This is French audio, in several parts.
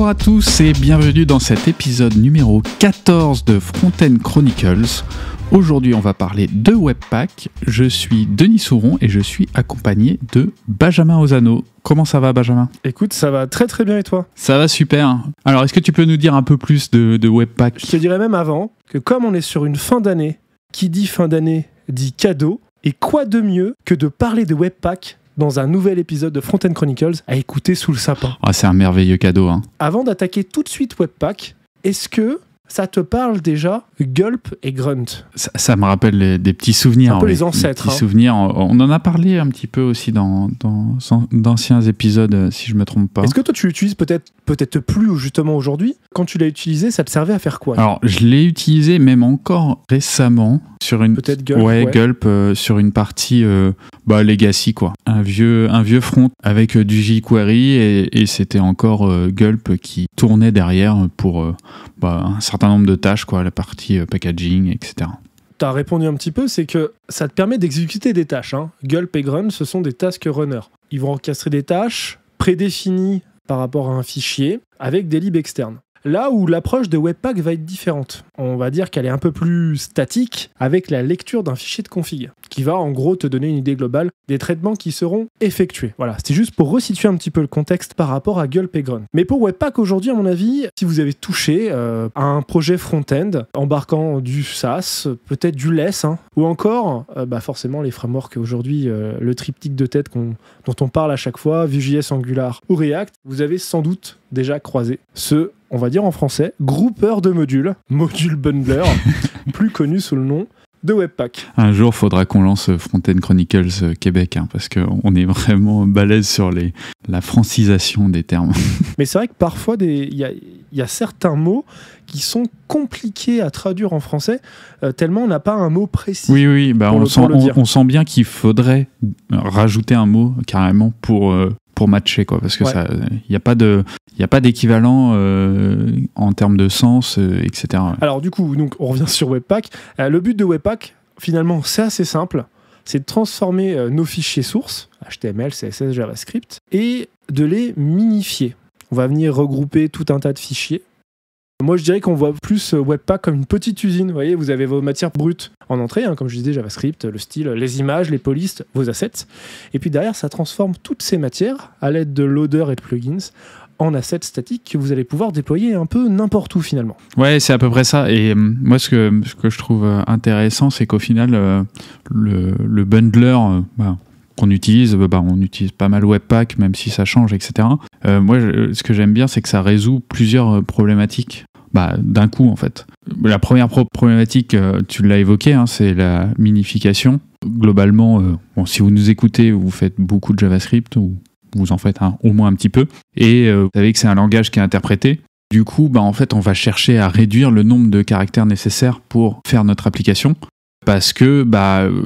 Bonjour à tous et bienvenue dans cet épisode numéro 14 de Front-End Chronicles. Aujourd'hui, on va parler de Webpack. Je suis Denis Souron et je suis accompagné de Benjamin Ozano. Comment ça va, Benjamin ? Écoute, ça va très très bien et toi ? Ça va super. Alors, est-ce que tu peux nous dire un peu plus de Webpack ? Je te dirais même avant que comme on est sur une fin d'année, qui dit fin d'année dit cadeau, et quoi de mieux que de parler de Webpack dans un nouvel épisode de Front-End Chronicles à écouter sous le sapin. Ah, c'est un merveilleux cadeau. Avant d'attaquer tout de suite Webpack, est-ce que ça te parle déjà Gulp et Grunt ? Ça me rappelle des petits souvenirs. Un peu les ancêtres. Des petits souvenirs. On en a parlé un petit peu aussi dans d'anciens épisodes, si je ne me trompe pas. Est-ce que toi tu l'utilises peut-être plus justement aujourd'hui ? Quand tu l'as utilisé, ça te servait à faire quoi ? Alors, je l'ai utilisé même encore récemment sur une... Peut-être Gulp, Gulp, sur une partie Legacy, quoi. Un vieux front avec du jQuery et c'était encore Gulp qui tournait derrière pour un certain nombre de tâches, quoi, la partie packaging, etc. Tu as répondu un petit peu, c'est que ça te permet d'exécuter des tâches. Gulp et Grunt, ce sont des task runners. Ils vont orchestrer des tâches prédéfinies par rapport à un fichier avec des libs externes. Là où l'approche de Webpack va être différente. On va dire qu'elle est un peu plus statique avec la lecture d'un fichier de config qui va en gros te donner une idée globale des traitements qui seront effectués. Voilà, c'était juste pour resituer un petit peu le contexte par rapport à Gulp et Grunt. Mais pour Webpack aujourd'hui, à mon avis, si vous avez touché à un projet front-end embarquant du Sass, peut-être du Less, ou encore forcément les frameworks aujourd'hui, le triptyque de tête dont on parle à chaque fois, Vue.js, Angular ou React, vous avez sans doute déjà croisé ce, on va dire en français, groupeur de modules, module bundler, plus connu sous le nom de Webpack. Un jour, il faudra qu'on lance Front-End Chronicles Québec, parce qu'on est vraiment balèze sur la francisation des termes. Mais c'est vrai que parfois, il y a certains mots qui sont compliqués à traduire en français, tellement on n'a pas un mot précis. Oui, on sent bien qu'il faudrait rajouter un mot carrément pour matcher, quoi, parce que il n'y a pas d'équivalent en termes de sens, etc. Alors du coup, donc, on revient sur Webpack. Le but de Webpack, finalement, c'est assez simple. C'est de transformer nos fichiers sources, HTML, CSS, JavaScript, et de les minifier. On va venir regrouper tout un tas de fichiers. Moi, je dirais qu'on voit plus Webpack comme une petite usine. Vous voyez, vous avez vos matières brutes en entrée, comme je disais, JavaScript, le style, les images, les polices, vos assets. Et puis derrière, ça transforme toutes ces matières à l'aide de loaders et de plugins en assets statiques que vous allez pouvoir déployer un peu n'importe où finalement. Ouais, c'est à peu près ça. Et moi, ce que je trouve intéressant, c'est qu'au final, le bundler... qu'on utilise, on utilise pas mal Webpack, même si ça change, etc. Moi, ce que j'aime bien, c'est que ça résout plusieurs problématiques d'un coup, en fait. La première problématique, tu l'as évoqué, c'est la minification. Globalement, si vous nous écoutez, vous faites beaucoup de JavaScript, ou vous en faites au moins un petit peu, et vous savez que c'est un langage qui est interprété. Du coup, en fait, on va chercher à réduire le nombre de caractères nécessaires pour faire notre application. Parce que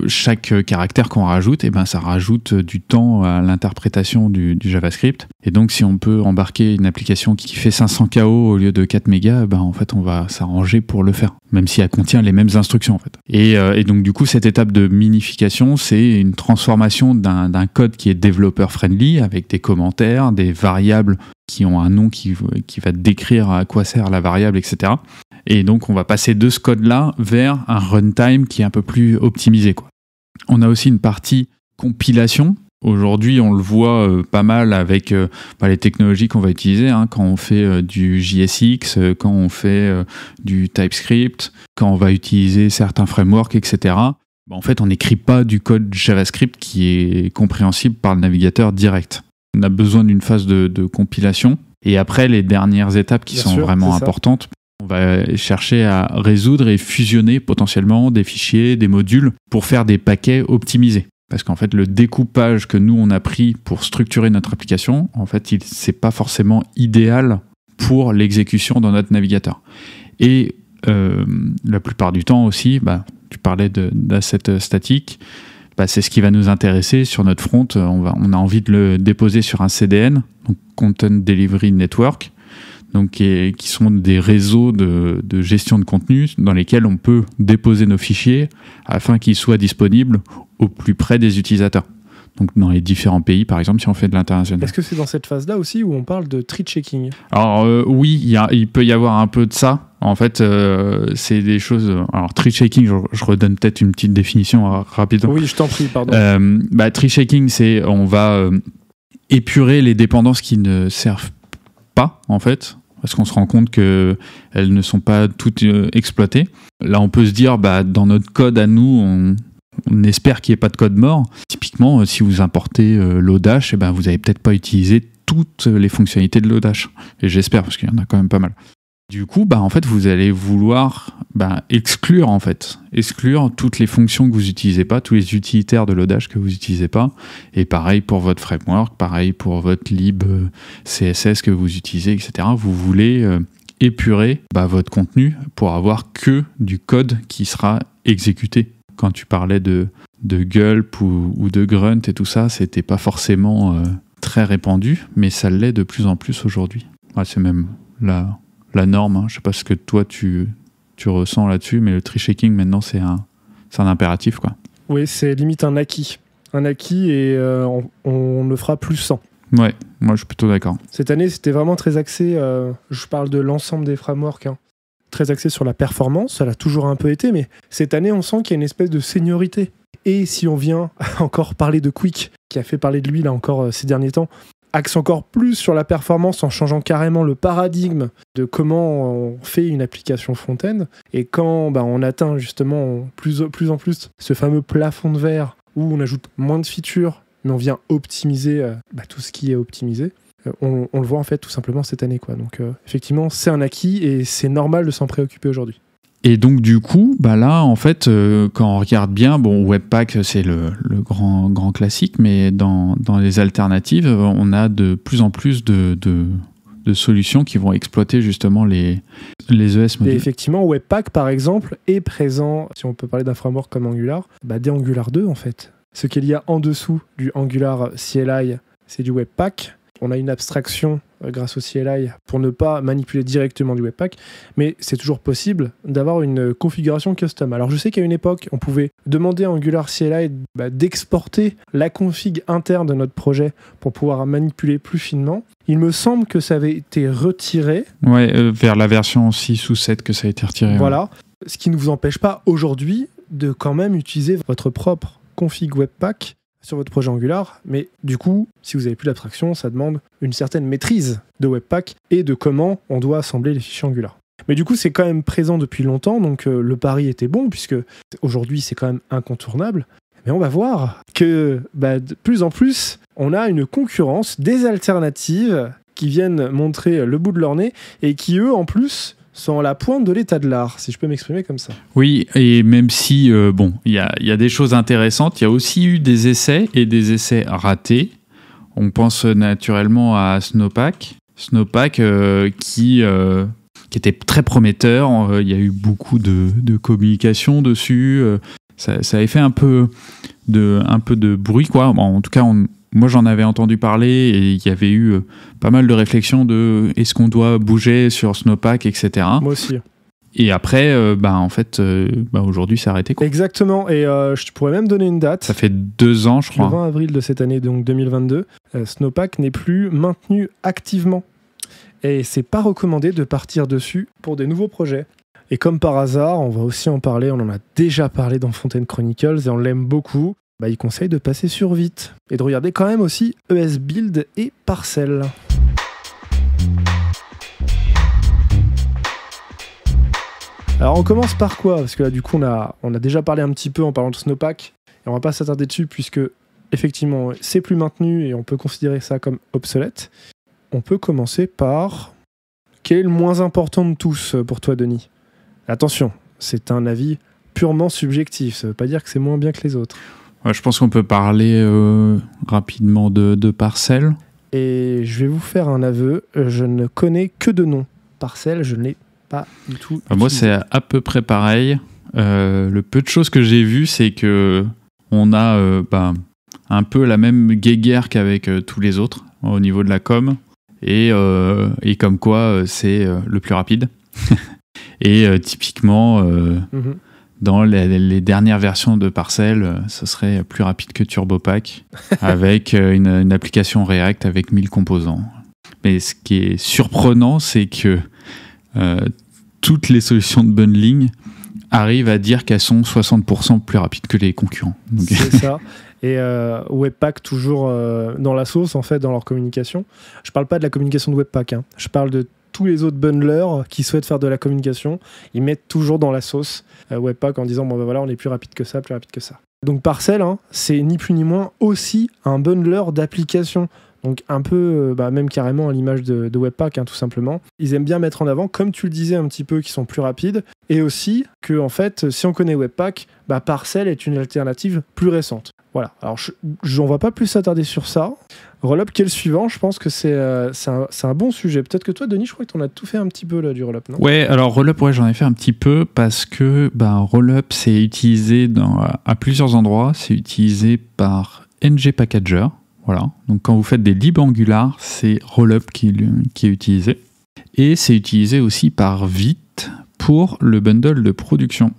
chaque caractère qu'on rajoute, ça rajoute du temps à l'interprétation du JavaScript. Et donc, si on peut embarquer une application qui fait 500 KO au lieu de 4 mégas, en fait, on va s'arranger pour le faire, même si elle contient les mêmes instructions, en fait. Et donc, du coup, cette étape de minification, c'est une transformation d'un code qui est développeur-friendly, avec des commentaires, des variables qui ont un nom qui va décrire à quoi sert la variable, etc. Et donc, on va passer de ce code-là vers un runtime qui est un peu plus optimisé, quoi. On a aussi une partie compilation. Aujourd'hui, on le voit pas mal avec les technologies qu'on va utiliser, quand on fait du JSX, quand on fait du TypeScript, quand on va utiliser certains frameworks, etc. En fait, on n'écrit pas du code JavaScript qui est compréhensible par le navigateur direct. On a besoin d'une phase de compilation. Et après, les dernières étapes qui sont vraiment importantes, on va chercher à résoudre et fusionner potentiellement des fichiers, des modules pour faire des paquets optimisés. Parce qu'en fait, le découpage que nous, on a pris pour structurer notre application, en fait, c'est pas forcément idéal pour l'exécution dans notre navigateur. Et la plupart du temps aussi, tu parlais d'assets statiques, c'est ce qui va nous intéresser sur notre front. On a envie de le déposer sur un CDN, donc Content Delivery Network, donc qui sont des réseaux de gestion de contenu dans lesquels on peut déposer nos fichiers afin qu'ils soient disponibles au plus près des utilisateurs. Donc dans les différents pays, par exemple, si on fait de l'international. Est-ce que c'est dans cette phase-là aussi où on parle de tree checking? Alors oui, il peut y avoir un peu de ça. En fait, c'est des choses... Alors tree checking, je redonne peut-être une petite définition rapidement. Oui, je t'en prie, pardon. Tree checking, c'est on va épurer les dépendances qui ne servent pas, en fait, parce qu'on se rend compte qu'elles ne sont pas toutes exploitées. Là, on peut se dire, dans notre code à nous, on espère qu'il n'y ait pas de code mort. Typiquement, si vous importez Lodash, vous n'avez peut-être pas utilisé toutes les fonctionnalités de Lodash. Et j'espère, parce qu'il y en a quand même pas mal. Du coup, en fait, vous allez vouloir exclure toutes les fonctions que vous n'utilisez pas, tous les utilitaires de Lodash que vous n'utilisez pas. Et pareil pour votre framework, pareil pour votre lib CSS que vous utilisez, etc. Vous voulez épurer votre contenu pour avoir que du code qui sera exécuté. Quand tu parlais de gulp ou de grunt et tout ça, c'était pas forcément très répandu, mais ça l'est de plus en plus aujourd'hui. C'est même la norme. Je sais pas ce que toi tu ressens là-dessus, mais le tree checking maintenant c'est un impératif, quoi. Oui, c'est limite un acquis. Un acquis et on ne fera plus sans. Ouais, moi je suis plutôt d'accord. Cette année c'était vraiment très axé, je parle de l'ensemble des frameworks, très axé sur la performance, ça l'a toujours un peu été, mais cette année on sent qu'il y a une espèce de seniorité. Et si on vient encore parler de Quick, qui a fait parler de lui là encore ces derniers temps, axe encore plus sur la performance en changeant carrément le paradigme de comment on fait une application front-end. Et quand on atteint justement plus en plus ce fameux plafond de verre où on ajoute moins de features, mais on vient optimiser tout ce qui est optimisé, on le voit en fait tout simplement cette année, quoi. Donc effectivement, c'est un acquis et c'est normal de s'en préoccuper aujourd'hui. Et donc du coup, là en fait, quand on regarde bien, Webpack c'est le grand classique, mais dans les alternatives, on a de plus en plus de solutions qui vont exploiter justement les ES modules. Et effectivement, Webpack par exemple est présent, si on peut parler d'un framework comme Angular, dès Angular 2 en fait. Ce qu'il y a en dessous du Angular CLI, c'est du Webpack. On a une abstraction grâce au CLI pour ne pas manipuler directement du Webpack, mais c'est toujours possible d'avoir une configuration custom. Alors je sais qu'à une époque, on pouvait demander à Angular CLI d'exporter la config interne de notre projet pour pouvoir manipuler plus finement. Il me semble que ça avait été retiré. Ouais, vers la version 6 ou 7 que ça a été retiré. Voilà, ouais. Ce qui ne vous empêche pas aujourd'hui de quand même utiliser votre propre config Webpack sur votre projet Angular, mais du coup, si vous n'avez plus d'abstraction, ça demande une certaine maîtrise de Webpack et de comment on doit assembler les fichiers Angular. Mais du coup, c'est quand même présent depuis longtemps, donc le pari était bon, puisque aujourd'hui, c'est quand même incontournable. Mais on va voir que de plus en plus, on a une concurrence, des alternatives qui viennent montrer le bout de leur nez et qui, eux, en plus, sont à la pointe de l'état de l'art, si je peux m'exprimer comme ça. Oui, et même si, il y a des choses intéressantes, il y a aussi eu des essais et des essais ratés. On pense naturellement à Snowpack qui était très prometteur. Il y a eu beaucoup de communication dessus. Ça avait fait un peu de bruit, quoi. En tout cas, moi, j'en avais entendu parler et il y avait eu pas mal de réflexions de est-ce qu'on doit bouger sur Snowpack, etc. Moi aussi. Et après, en fait, aujourd'hui, c'est arrêté, quoi. Exactement. Et je pourrais même donner une date. Ça fait 2 ans, je crois. Le 20 avril de cette année, donc 2022, Snowpack n'est plus maintenu activement. Et c'est pas recommandé de partir dessus pour des nouveaux projets. Et comme par hasard, on va aussi en parler, on en a déjà parlé dans Fontaine Chronicles et on l'aime beaucoup. Il conseille de passer sur Vite et de regarder quand même aussi ESBuild et Parcel. Alors on commence par quoi? Parce que là du coup on a déjà parlé un petit peu en parlant de Snowpack et on va pas s'attarder dessus puisque effectivement c'est plus maintenu et on peut considérer ça comme obsolète. On peut commencer par quel est le moins important de tous pour toi, Denis? Attention, c'est un avis purement subjectif, ça veut pas dire que c'est moins bien que les autres. Ouais, je pense qu'on peut parler rapidement de Parcel. Et je vais vous faire un aveu, je ne connais que de nom. Parcel, je ne l'ai pas du tout. Moi, c'est à peu près pareil. Le peu de choses que j'ai vues, c'est que on a un peu la même guéguerre qu'avec tous les autres au niveau de la com. Et comme quoi, c'est le plus rapide. Et typiquement... dans les dernières versions de Parcel, ce serait plus rapide que TurboPack avec une application React avec 1000 composants. Mais ce qui est surprenant, c'est que toutes les solutions de bundling arrivent à dire qu'elles sont 60% plus rapides que les concurrents. Donc... C'est ça. Et Webpack toujours dans la sauce, en fait, dans leur communication. Je parle pas de la communication de Webpack, hein. Je parle de tous les autres bundlers qui souhaitent faire de la communication. Ils mettent toujours dans la sauce Webpack en disant bon ben voilà, on est plus rapide que ça, plus rapide que ça. Donc Parcel, hein, c'est ni plus ni moins aussi un bundler d'applications. Donc un peu, même carrément à l'image de Webpack, hein, tout simplement. Ils aiment bien mettre en avant, comme tu le disais un petit peu, qu'ils sont plus rapides. Et aussi que, en fait, si on connaît Webpack, Parcel est une alternative plus récente. Voilà. Alors, on ne va pas plus s'attarder sur ça. Rollup, qui est le suivant, je pense que c'est un bon sujet. Peut-être que toi, Denis, je crois que tu en as tout fait un petit peu là, du Rollup, non ? Ouais, alors Rollup, j'en ai fait un petit peu parce que Rollup, c'est utilisé à plusieurs endroits. C'est utilisé par NG Packager. Voilà. Donc quand vous faites des libs Angular, c'est Rollup qui est utilisé. Et c'est utilisé aussi par Vite pour le bundle de production.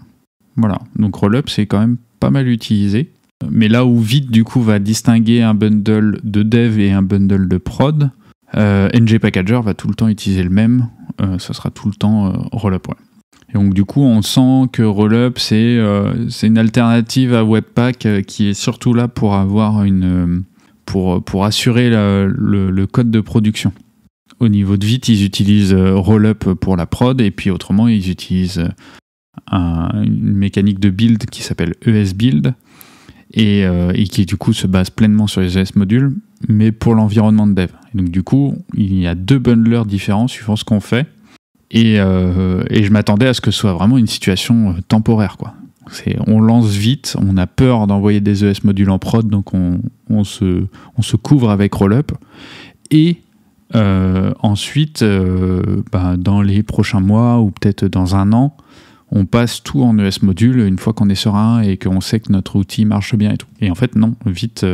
Voilà. Donc Rollup, c'est quand même pas mal utilisé. Mais là où Vite, du coup, va distinguer un bundle de dev et un bundle de prod, NG Packager va tout le temps utiliser le même. Ça sera tout le temps Rollup. Ouais. Et donc, du coup, on sent que Rollup, c'est une alternative à Webpack qui est surtout là pour avoir pour assurer le code de production. Au niveau de Vite, ils utilisent Rollup pour la prod, et puis autrement, ils utilisent une mécanique de build qui s'appelle ESBuild, et qui du coup se base pleinement sur les ES modules, mais pour l'environnement de dev. Et donc du coup, il y a 2 bundlers différents suivant ce qu'on fait, et je m'attendais à ce que ce soit vraiment une situation temporaire, quoi. On lance vite, on a peur d'envoyer des ES modules en prod, donc on se couvre avec Rollup. Et ensuite, dans les prochains mois ou peut-être dans un an, on passe tout en ES module une fois qu'on est serein et qu'on sait que notre outil marche bien et tout. Et en fait, non, vite,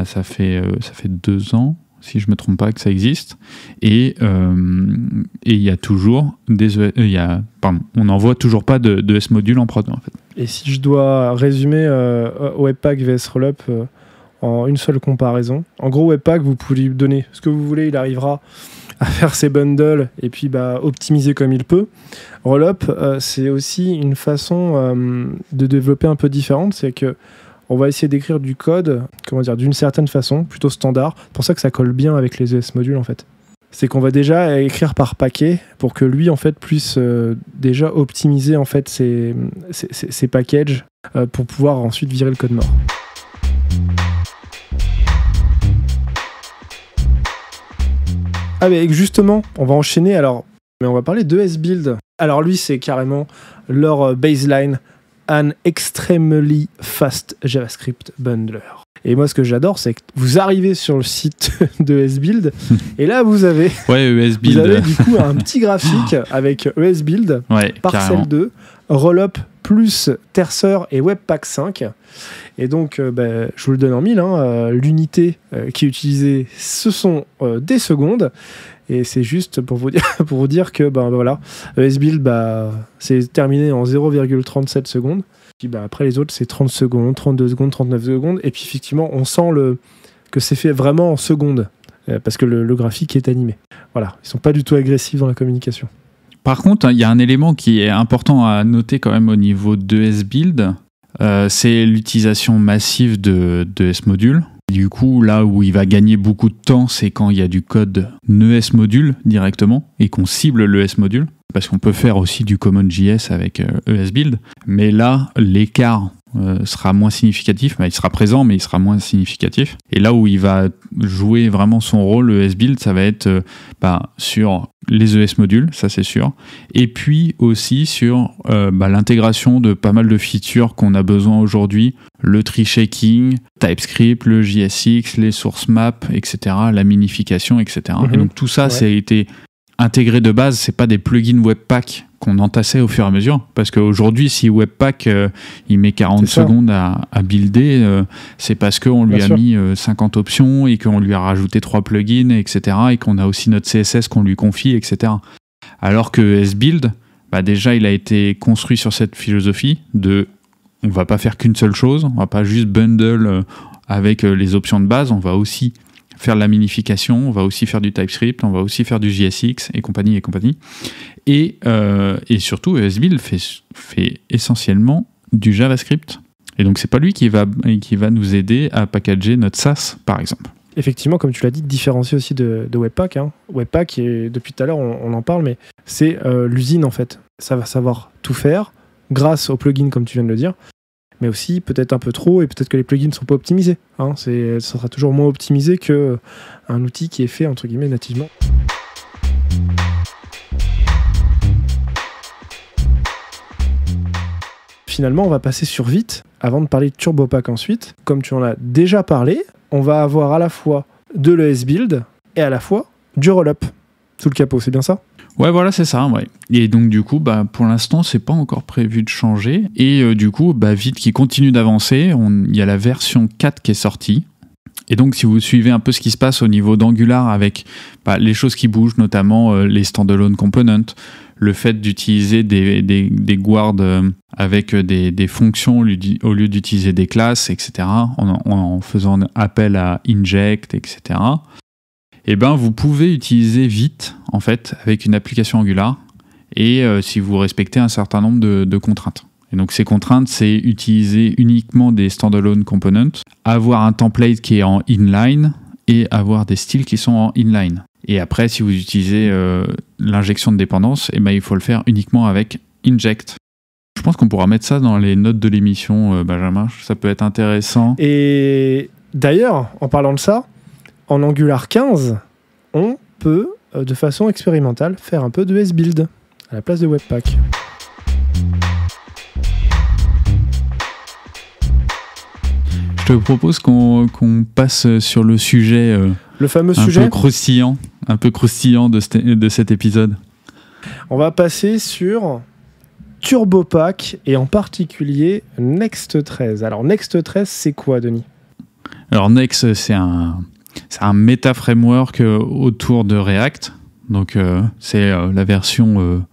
ça fait 2 ans, si je ne me trompe pas, que ça existe. Et il y a toujours on n'envoie toujours pas de ES module en prod, en fait. Et si je dois résumer Webpack vs Rollup en une seule comparaison, en gros, Webpack, vous pouvez lui donner ce que vous voulez, il arrivera à faire ses bundles et puis optimiser comme il peut. Rollup, c'est aussi une façon de développer un peu différente, c'est que on va essayer d'écrire du code, d'une certaine façon, plutôt standard. C'est pour ça que ça colle bien avec les ES modules, en fait. C'est qu'on va déjà écrire par paquet pour que lui, en fait, puisse déjà optimiser, en fait, ses packages pour pouvoir ensuite virer le code mort. Ah, mais justement, on va enchaîner, mais on va parler d'ESBuild. Alors lui, c'est carrément leur baseline, an extremely fast JavaScript bundler. Et moi, ce que j'adore, c'est que vous arrivez sur le site de ESBuild et là, vous avez du coup un petit graphique avec ESBuild, Parcel 2, Rollup plus Terceur et Webpack 5. Et donc, je vous le donne en mille. L'unité qui est utilisée, ce sont des secondes. Et c'est juste pour vous dire que ESBuild, c'est terminé en 0,37 secondes. Puis après les autres, c'est 30 secondes, 32 secondes, 39 secondes. Et puis effectivement, on sent que c'est fait vraiment en secondes. Parce que le graphique est animé. Voilà, ils sont pas du tout agressifs dans la communication. Par contre, il y a un élément qui est important à noter quand même au niveau d'ESBuild. C'est l'utilisation massive de ES modules. Du coup, là où il va gagner beaucoup de temps, c'est quand il y a du code ES module directement et qu'on cible le ES module. Parce qu'on peut faire aussi du CommonJS avec ESBuild. Mais là, l'écart sera moins significatif. Il sera présent, mais il sera moins significatif. Et là où il va jouer vraiment son rôle, ESBuild, ça va être sur les ES modules, ça c'est sûr. Et puis aussi sur l'intégration de pas mal de features qu'on a besoin aujourd'hui. Le tree shaking, TypeScript, le JSX, les source maps, etc. La minification, etc. Et donc tout ça, ça a été intégré de base. C'est pas des plugins Webpack qu'on entassait au fur et à mesure. Parce qu'aujourd'hui, si Webpack il met 40 secondes à builder, c'est parce qu'on lui a mis 50 options et qu'on lui a rajouté 3 plugins, etc. Et qu'on a aussi notre CSS qu'on lui confie, etc. Alors que ESBuild, déjà, il a été construit sur cette philosophie de on va pas faire qu'une seule chose, on va pas juste bundle avec les options de base, on va aussi faire de la minification, on va aussi faire du TypeScript, on va aussi faire du JSX et compagnie. Et surtout, ESBuild fait essentiellement du JavaScript. Et donc, c'est pas lui qui va nous aider à packager notre SaaS, par exemple. Effectivement, comme tu l'as dit, différencier aussi de Webpack. Webpack, depuis tout à l'heure, on en parle, mais c'est l'usine, en fait. Ça va savoir tout faire, grâce aux plugins, comme tu viens de le dire, mais aussi peut-être un peu trop, et peut-être que les plugins ne sont pas optimisés. Ça sera toujours moins optimisé qu'un outil qui est fait, entre guillemets, nativement. Finalement, on va passer sur Vite, avant de parler de TurboPack ensuite. Comme tu en as déjà parlé, on va avoir à la fois de l'ESBuild et à la fois du rollup sous le capot, c'est bien ça ? Ouais, voilà, c'est ça, ouais. Et donc, du coup, pour l'instant, c'est pas encore prévu de changer. Et du coup, Vite qui continue d'avancer. Il y a la version 4 qui est sortie. Et donc, si vous suivez un peu ce qui se passe au niveau d'Angular avec les choses qui bougent, notamment les standalone components, le fait d'utiliser des guards avec des fonctions au lieu d'utiliser des classes, etc., en faisant appel à inject, etc., vous pouvez utiliser Vite, en fait, avec une application Angular, et si vous respectez un certain nombre de contraintes. Et donc, ces contraintes, c'est utiliser uniquement des standalone components, avoir un template qui est en inline, et avoir des styles qui sont en inline. Et après, si vous utilisez l'injection de dépendance, il faut le faire uniquement avec inject. Je pense qu'on pourra mettre ça dans les notes de l'émission, Benjamin. Ça peut être intéressant. Et d'ailleurs, en parlant de ça, en Angular 15, on peut, de façon expérimentale, faire un peu de ESBuild à la place de Webpack. Je te propose qu'on passe sur le sujet, le fameux sujet un peu croustillant de cet épisode. On va passer sur TurboPack et en particulier Next 13. Alors Next 13, c'est quoi, Denis ? Alors Next, c'est un méta-framework autour de React. Donc c'est la version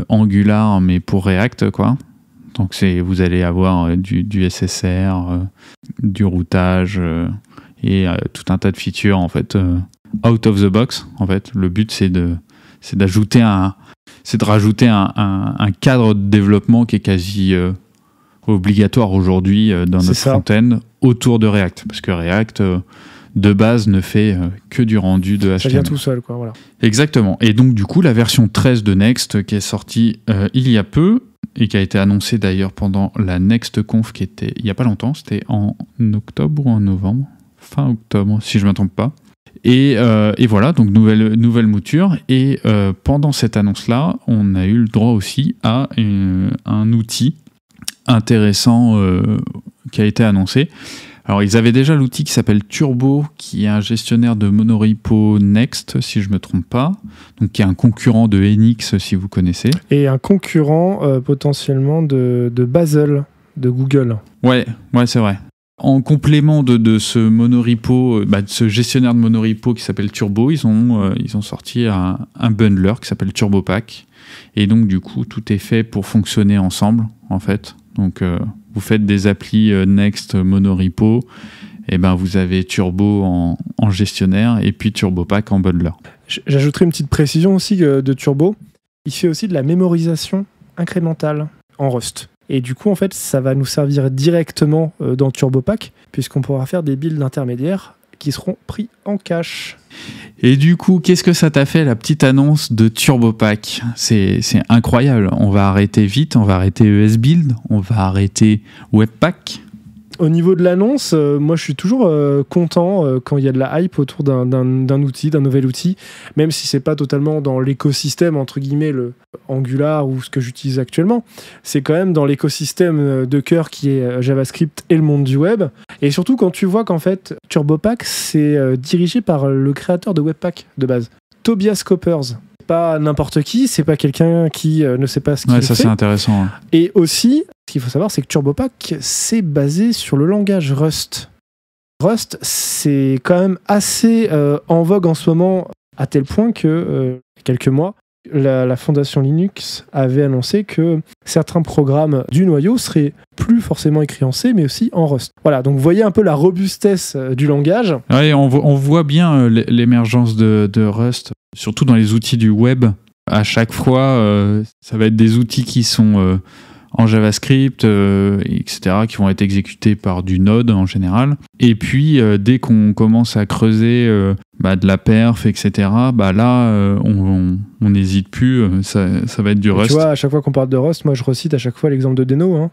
Angular, mais pour React, quoi. Donc vous allez avoir du SSR, du routage et tout un tas de features en fait out of the box. En fait, le but c'est de rajouter un cadre de développement qui est quasi obligatoire aujourd'hui dans notre front-end autour de React, parce que React de base ne fait que du rendu de HTML. Ça vient tout seul, quoi. Voilà. Exactement. Et donc du coup, la version 13 de Next qui est sortie il y a peu, et qui a été annoncé d'ailleurs pendant la NextConf qui était il n'y a pas longtemps, c'était en octobre ou en novembre, fin octobre si je ne me trompe pas. Et voilà, donc nouvelle mouture. Et pendant cette annonce-là, on a eu le droit aussi à un outil intéressant qui a été annoncé. Alors ils avaient déjà l'outil qui s'appelle Turbo, qui est un gestionnaire de monorepo Next, si je ne me trompe pas, donc qui est un concurrent de Enix, si vous connaissez. Et un concurrent potentiellement de Bazel, de Google. Ouais, c'est vrai. En complément de ce monorepo, de ce gestionnaire de monorepo qui s'appelle Turbo, ils ont sorti un bundler qui s'appelle TurboPack. Et donc du coup, tout est fait pour fonctionner ensemble, en fait. Donc vous faites des applis Next monorepo, et vous avez Turbo en gestionnaire et puis TurboPack en bundler. J'ajouterai une petite précision aussi de Turbo. Il fait aussi de la mémorisation incrémentale en Rust. Et du coup, en fait, ça va nous servir directement dans TurboPack, puisqu'on pourra faire des builds intermédiaires qui seront pris en cache. Et du coup, qu'est-ce que ça t'a fait, la petite annonce de TurboPack ? C'est incroyable. On va arrêter Vite, on va arrêter ESBuild, on va arrêter Webpack. Au niveau de l'annonce, moi je suis toujours content quand il y a de la hype autour d'un outil, d'un nouvel outil, même si c'est pas totalement dans l'écosystème, entre guillemets, le Angular ou ce que j'utilise actuellement. C'est quand même dans l'écosystème de cœur qui est JavaScript et le monde du web. Et surtout quand tu vois qu'en fait, TurboPack, c'est dirigé par le créateur de Webpack de base, Tobias Coppers. Pas n'importe qui, c'est pas quelqu'un qui ne sait pas ce qu'il fait. Ça c'est intéressant. Hein. Et aussi, ce qu'il faut savoir, c'est que TurboPack, c'est basé sur le langage Rust. Rust, c'est quand même assez en vogue en ce moment, à tel point que, quelques mois, la fondation Linux avait annoncé que certains programmes du noyau seraient plus forcément écrits en C, mais aussi en Rust. Voilà, donc vous voyez un peu la robustesse du langage. Ouais, on voit bien l'émergence de Rust, surtout dans les outils du web. À chaque fois, ça va être des outils qui sont en JavaScript, etc., qui vont être exécutés par du Node en général. Et puis, dès qu'on commence à creuser de la perf, etc., là, on n'hésite plus, ça va être du Rust. Tu vois, à chaque fois qu'on parle de Rust, moi je recite à chaque fois l'exemple de Deno. Hein.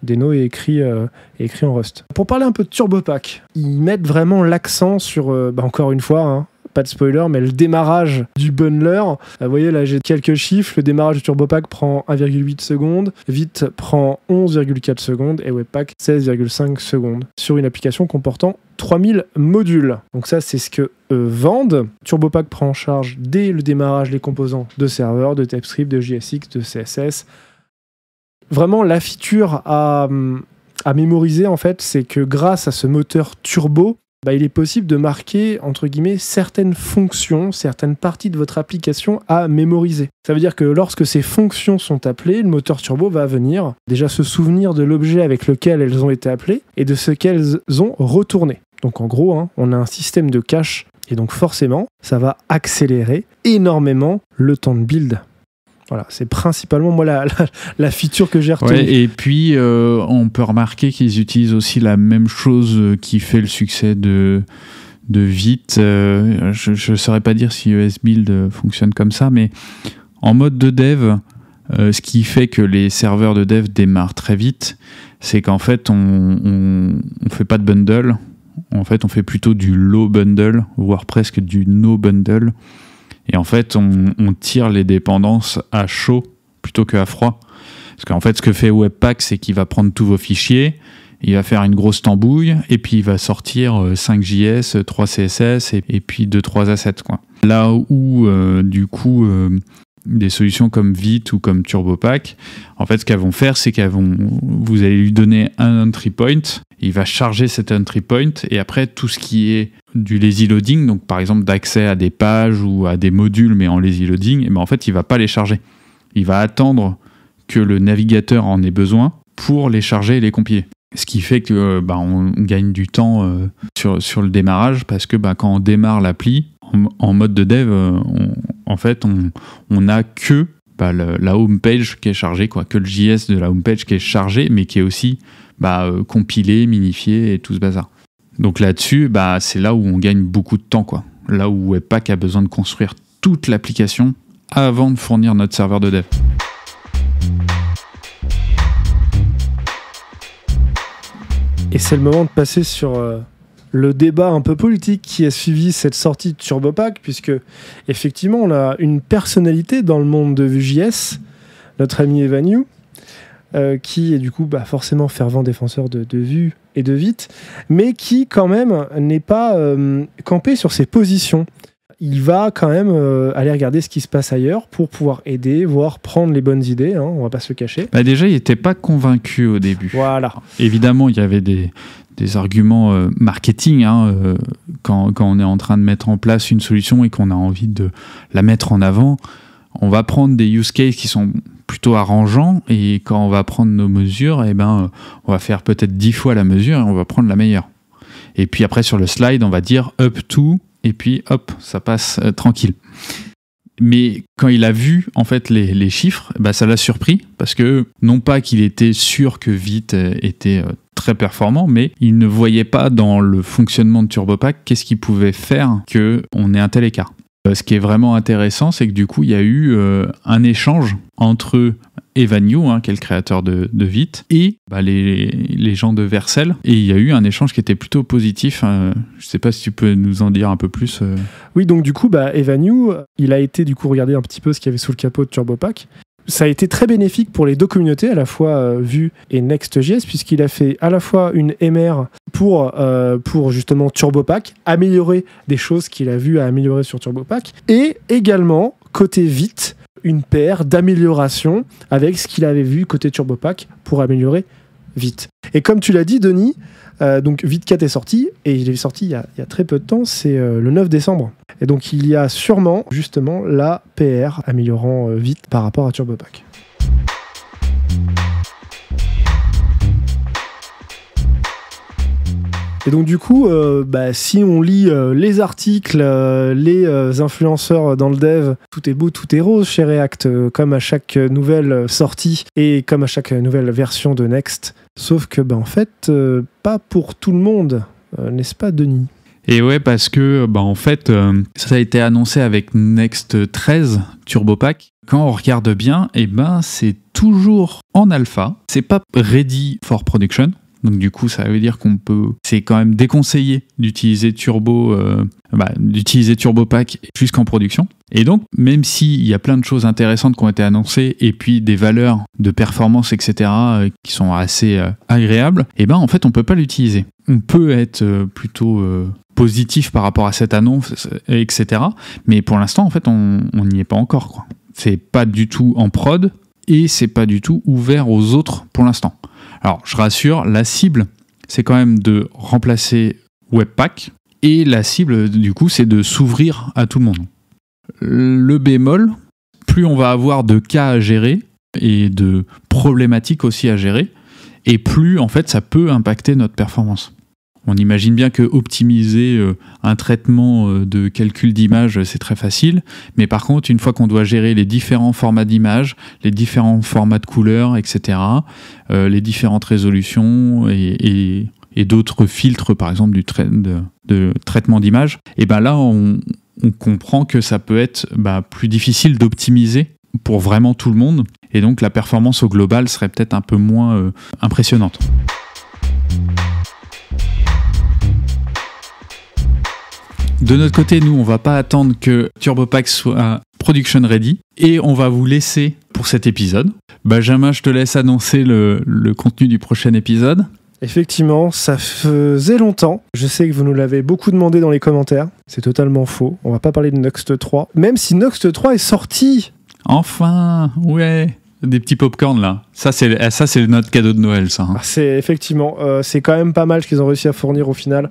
Deno est écrit en Rust. Pour parler un peu de TurboPack, ils mettent vraiment l'accent sur, encore une fois, hein, pas de spoiler, mais le démarrage du bundler. Vous voyez, là, j'ai quelques chiffres. Le démarrage du TurboPack prend 1,8 secondes. Vite prend 11,4 secondes. Et Webpack, 16,5 secondes. Sur une application comportant 3000 modules. Donc ça, c'est ce que vendent. TurboPack prend en charge, dès le démarrage, les composants de serveur, de TypeScript, de JSX, de CSS. Vraiment, la feature à mémoriser, en fait, c'est que grâce à ce moteur turbo, il est possible de marquer, entre guillemets, certaines fonctions, certaines parties de votre application à mémoriser. Ça veut dire que lorsque ces fonctions sont appelées, le moteur turbo va venir déjà se souvenir de l'objet avec lequel elles ont été appelées et de ce qu'elles ont retourné. Donc en gros, on a un système de cache et donc forcément, ça va accélérer énormément le temps de build. Voilà, c'est principalement moi la feature que j'ai retenue. Ouais, et puis, on peut remarquer qu'ils utilisent aussi la même chose qui fait le succès de Vite. Je ne saurais pas dire si ESBuild fonctionne comme ça, mais en mode de dev, ce qui fait que les serveurs de dev démarrent très vite, c'est qu'en fait, on fait pas de bundle. En fait, on fait plutôt du low bundle, voire presque du no bundle. Et en fait, on tire les dépendances à chaud plutôt qu'à froid. Parce qu'en fait, ce que fait Webpack, c'est qu'il va prendre tous vos fichiers, il va faire une grosse tambouille, et puis il va sortir 5 JS, 3 CSS, et puis 2-3 assets, quoi. Là où, du coup, des solutions comme Vite ou comme TurboPack, en fait, ce qu'elles vont faire, c'est vous allez lui donner un entry point, il va charger cet entry point, et après, tout ce qui est du lazy loading, donc par exemple d'accès à des pages ou à des modules mais en lazy loading, et en fait il va pas les charger. Il va attendre que le navigateur en ait besoin pour les charger et les compiler. Ce qui fait que on gagne du temps sur le démarrage, parce que quand on démarre l'appli en mode de dev, on a que la home page qui est chargée, quoi, que le JS de la home page qui est chargé, mais qui est aussi compilé, minifié et tout ce bazar. Donc là-dessus, c'est là où on gagne beaucoup de temps, quoi. Là où Webpack a besoin de construire toute l'application avant de fournir notre serveur de dev. Et c'est le moment de passer sur le débat un peu politique qui a suivi cette sortie de TurboPack, puisque effectivement, on a une personnalité dans le monde de Vue.js, notre ami Evan You, qui est du coup forcément fervent défenseur de Vue et de Vite, mais qui quand même n'est pas campé sur ses positions. Il va quand même aller regarder ce qui se passe ailleurs pour pouvoir aider, voire prendre les bonnes idées, hein, on va pas se le cacher. Déjà, il n'était pas convaincu au début. Voilà. Évidemment, il y avait des arguments marketing, quand on est en train de mettre en place une solution et qu'on a envie de la mettre en avant. On va prendre des use cases qui sont plutôt arrangeants, et quand on va prendre nos mesures, on va faire peut-être 10 fois la mesure et on va prendre la meilleure. Et puis après, sur le slide, on va dire up to, et puis hop, ça passe tranquille. Mais quand il a vu en fait les chiffres, ça l'a surpris, parce que non pas qu'il était sûr que Vite était très performant, mais il ne voyait pas dans le fonctionnement de TurboPack qu'est-ce qu'il pouvait faire qu'on ait un tel écart. Ce qui est vraiment intéressant, c'est que du coup, il y a eu un échange entre Evan You, qui est le créateur de Vite, et les gens de Vercel. Et il y a eu un échange qui était plutôt positif. Je ne sais pas si tu peux nous en dire un peu plus. Oui, donc du coup, Evan You, il a été du coup regarder un petit peu ce qu'il y avait sous le capot de TurboPack. Ça a été très bénéfique pour les deux communautés, à la fois Vue et Next.js, puisqu'il a fait à la fois une MR pour justement TurboPack, améliorer des choses qu'il a vues à améliorer sur TurboPack, et également, côté Vite, une paire d'améliorations avec ce qu'il avait vu côté TurboPack pour améliorer Vite. Et comme tu l'as dit, Denis, Donc VIT4 est sorti, et il est sorti il y a très peu de temps, c'est le 9 décembre. Et donc il y a sûrement justement la PR améliorant vite par rapport à TurboPack. Et donc du coup, si on lit les articles, les influenceurs dans le dev, tout est beau, tout est rose chez React, comme à chaque nouvelle sortie et comme à chaque nouvelle version de Next. Sauf que, en fait, pas pour tout le monde, n'est-ce pas, Denis ? Et ouais, parce que en fait, ça a été annoncé avec Next 13 TurboPack. Quand on regarde bien, c'est toujours en alpha. C'est pas ready for production. Donc du coup, ça veut dire c'est quand même déconseillé d'utiliser TurboPack jusqu'en production. Et donc, même s'il y a plein de choses intéressantes qui ont été annoncées et puis des valeurs de performance, etc., qui sont assez agréables, en fait, on peut pas l'utiliser. On peut être plutôt positif par rapport à cette annonce, etc. Mais pour l'instant, en fait, on n'y est pas encore, quoi. C'est pas du tout en prod et c'est pas du tout ouvert aux autres pour l'instant. Alors, je rassure, la cible, c'est quand même de remplacer Webpack, et la cible, du coup, c'est de s'ouvrir à tout le monde. Le bémol, plus on va avoir de cas à gérer, et de problématiques aussi à gérer, et plus, en fait, ça peut impacter notre performance. On imagine bien que optimiser un traitement de calcul d'image, c'est très facile, mais par contre, une fois qu'on doit gérer les différents formats d'image, les différents formats de couleurs, etc., les différentes résolutions et d'autres filtres, par exemple de traitement d'image, là, on comprend que ça peut être plus difficile d'optimiser pour vraiment tout le monde, et donc la performance au global serait peut-être un peu moins impressionnante. De notre côté, nous, on va pas attendre que TurboPack soit production ready et on va vous laisser pour cet épisode. Benjamin, je te laisse annoncer le contenu du prochain épisode. Effectivement, ça faisait longtemps. Je sais que vous nous l'avez beaucoup demandé dans les commentaires. C'est totalement faux. On va pas parler de Next 3. Même si Next 3 est sorti. Enfin, ouais. Des petits popcorn là. Ça, c'est notre cadeau de Noël, ça. C'est effectivement, c'est quand même pas mal ce qu'ils ont réussi à fournir au final.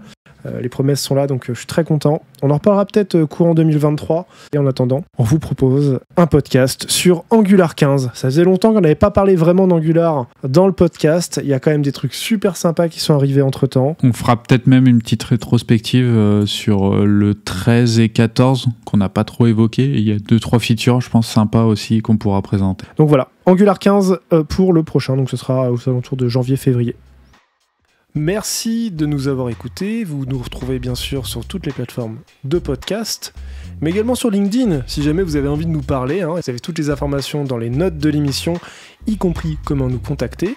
Les promesses sont là, donc je suis très content. On en reparlera peut-être courant 2023. Et en attendant, on vous propose un podcast sur Angular 15. Ça faisait longtemps qu'on n'avait pas parlé vraiment d'Angular dans le podcast. Il y a quand même des trucs super sympas qui sont arrivés entre-temps. On fera peut-être même une petite rétrospective sur le 13 et 14 qu'on n'a pas trop évoqué. Il y a 2-3 features, je pense, sympas aussi qu'on pourra présenter. Donc voilà, Angular 15 pour le prochain. Donc ce sera aux alentours de janvier-février. Merci de nous avoir écoutés. Vous nous retrouvez bien sûr sur toutes les plateformes de podcast, mais également sur LinkedIn, si jamais vous avez envie de nous parler. Vous avez toutes les informations dans les notes de l'émission, y compris comment nous contacter.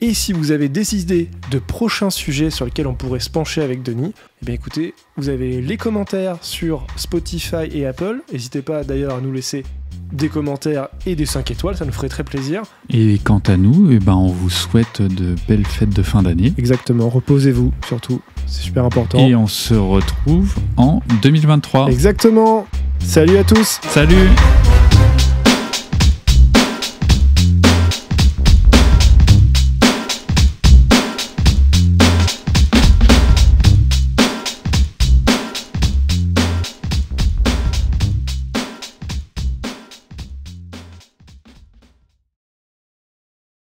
Et si vous avez des idées de prochains sujets sur lesquels on pourrait se pencher avec Denis, écoutez, vous avez les commentaires sur Spotify et Apple. N'hésitez pas d'ailleurs à nous laisser des commentaires et des 5 étoiles, ça nous ferait très plaisir. Et quant à nous, on vous souhaite de belles fêtes de fin d'année. Exactement, reposez-vous surtout, c'est super important. Et on se retrouve en 2023. Exactement. Salut à tous. Salut.